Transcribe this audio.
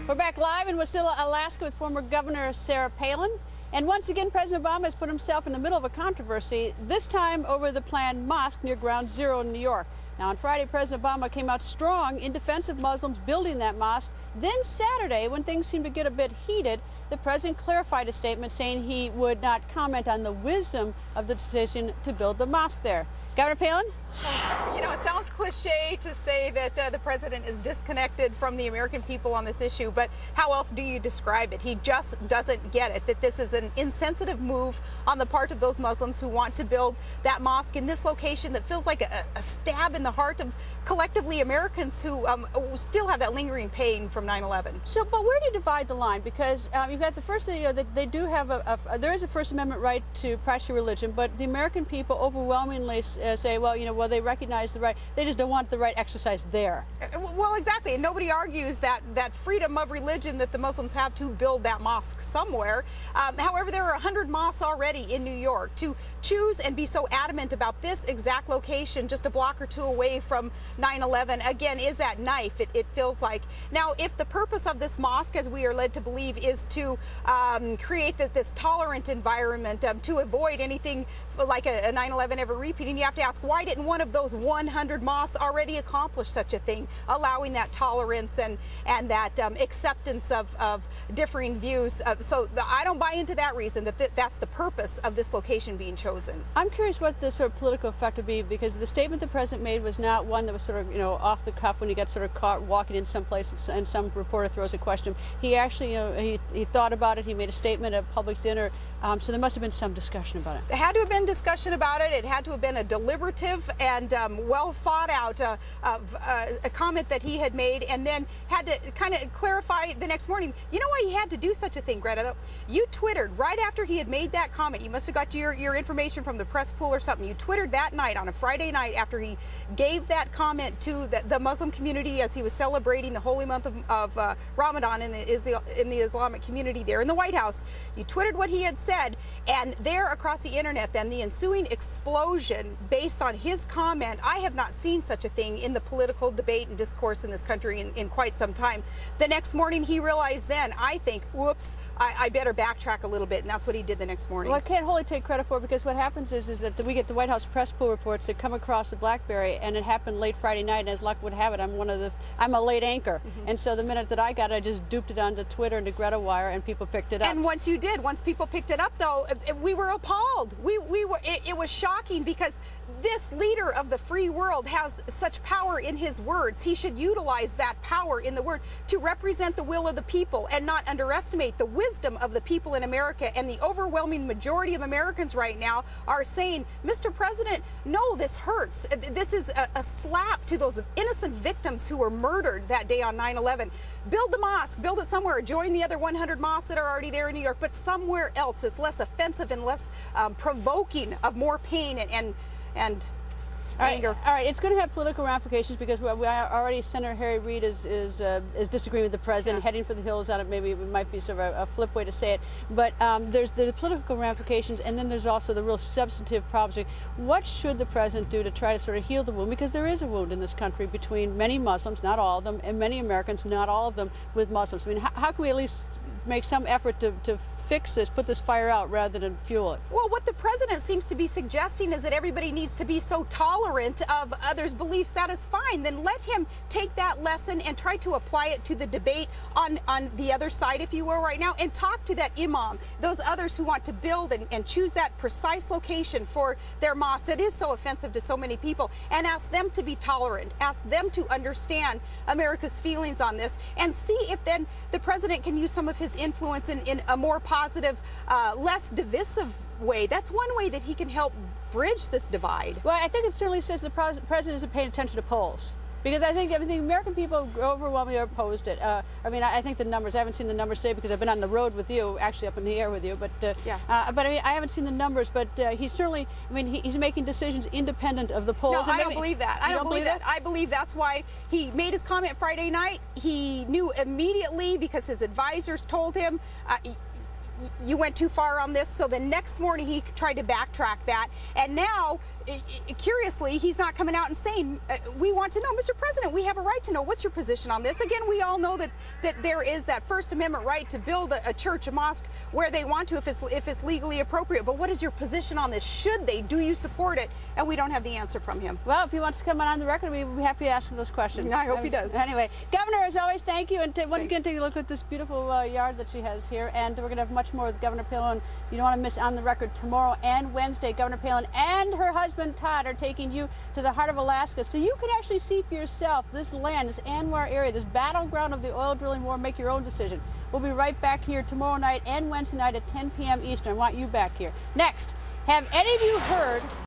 We're back live in Wasilla, Alaska with former Governor Sarah Palin. And once again, President Obama has put himself in the middle of a controversy, this time over the planned mosque near Ground Zero in New York. Now, on Friday, President Obama came out strong in defense of Muslims building that mosque. Then Saturday, when things seemed to get a bit heated, the president clarified a statement saying he would not comment on the wisdom of the decision to build the mosque there. Governor Palin? You know, it sounds cliche to say that the president is disconnected from the American people on this issue, but how else do you describe it? He just doesn't get it, that this is an insensitive move on the part of those Muslims who want to build that mosque in this location that feels like a stab in the heart of collectively Americans who still have that lingering pain from 9/11. So, but where do you divide the line? Because you've got the first, that they do have there is a First Amendment right to practice your religion, but the American people overwhelmingly say, well, well, they recognize the right, they just don't want the right exercise there. Well, exactly, and nobody argues that freedom of religion that the Muslims have to build that mosque somewhere. However, there are 100 mosques already in New York. To choose and be so adamant about this exact location just a block or two away from 9/11, again, is that knife, it feels like. Now, if the purpose of this mosque, as we are led to believe, is to create this tolerant environment to avoid anything like a 9/11 ever repeating, you have to ask, why didn't one of those 100 mosques already accomplish such a thing, allowing that tolerance and that acceptance of differing views? So I don't buy into that reason, that's the purpose of this location being chosen. I'm curious what the sort of political effect would be, because the statement the president made was not one that was sort of, off the cuff when he got sort of caught walking in some place and some reporter throws a question. He actually, he thought about it, he made a statement at a public dinner, so there must have been some discussion about it. There had to have been discussion about it. It had to have been a deliberative and well thought out a comment that he had made, and then had to kind of clarify the next morning. You know why he had to do such a thing, Greta? You Twittered right after he had made that comment. You must have got your information from the press pool or something. You Twittered that night, on a Friday night, after he gave that comment to the Muslim community as he was celebrating the holy month of Ramadan in the Islamic community there in the White House. You Twittered what he had said, and there across the internet then the ensuing explosion based on his comment. I have not seen such a thing in the political debate and discourse in this country in quite some time. The next morning he realized then, I think, whoops, I better backtrack a little bit, and that's what he did the next morning. Well, I can't wholly take credit for it, because what happens is that we get the White House press pool reports that come across the BlackBerry, and it happened late Friday night, and as luck would have it, I'm a late anchor, and so the minute that I got it, I just duped it onto Twitter and to Greta Wire, and people picked it up. And once people picked it up, though, we were appalled. It was shocking, because this leader of the free world has such power in his words. He should utilize that power in the word to represent the will of the people and not underestimate the wisdom of the people in America. And the overwhelming majority of Americans right now are saying, Mr. President, no, this hurts. This is a slap to those innocent victims who were murdered that day on 9/11. Build the mosque, build it somewhere, join the other 100 mosques that are already there in New York, but somewhere else that's less offensive and less provoking of more pain and anger. All right, it's going to have political ramifications, because we already Senator Harry Reid is disagreeing with the president, heading for the hills on it. Maybe it might be sort of a flip way to say it, but there's the political ramifications, and then there's also the real substantive problems. What should the president do to try to sort of heal the wound? Because there is a wound in this country between many Muslims, not all of them, and many Americans, not all of them, with Muslims. I mean, how can we at least make some effort to fix this, put this fire out rather than fuel it? Well, what the president seems to be suggesting is that everybody needs to be so tolerant of others' beliefs. That is fine. Then let him take that lesson and try to apply it to the debate on the other side, if you will, right now, and talk to that imam, those others who want to build and choose that precise location for their mosque that is so offensive to so many people, and ask them to be tolerant, ask them to understand America's feelings on this, and see if then the president can use some of his influence in a more positive, less divisive way. That's one way that he can help bridge this divide. Well, I think it certainly says the president isn't paying attention to polls, because I think the American people overwhelmingly opposed it. I mean, I think the numbers, I haven't seen the numbers today because I've been on the road with you, actually up in the air with you, but I mean, I haven't seen the numbers, but he's certainly, I mean, he's making decisions independent of the polls. No, I don't believe that. I don't believe that. I believe that's why he made his comment Friday night. He knew immediately, because his advisors told him, you went too far on this. So the next morning he tried to backtrack that, and now curiously, he's not coming out and saying, we want to know, Mr. President, we have a right to know. What's your position on this? Again, we all know that there is that First Amendment right to build a church, a mosque, where they want to, if it's legally appropriate. But what is your position on this? Should they? Do you support it? And we don't have the answer from him. Well, if he wants to come on the record, we'd be happy to ask him those questions. I hope he does. Anyway, Governor, as always, thank you. And once again, take a look at this beautiful yard that she has here. And we're going to have much more with Governor Palin. You don't want to miss On the Record tomorrow and Wednesday. Governor Palin and her husband, Todd, are taking you to the heart of Alaska so you can actually see for yourself this land, this Anwar area, this battleground of the oil drilling war. Make your own decision. We'll be right back here tomorrow night and Wednesday night at 10 p.m. Eastern. I want you back here. Next, have any of you heard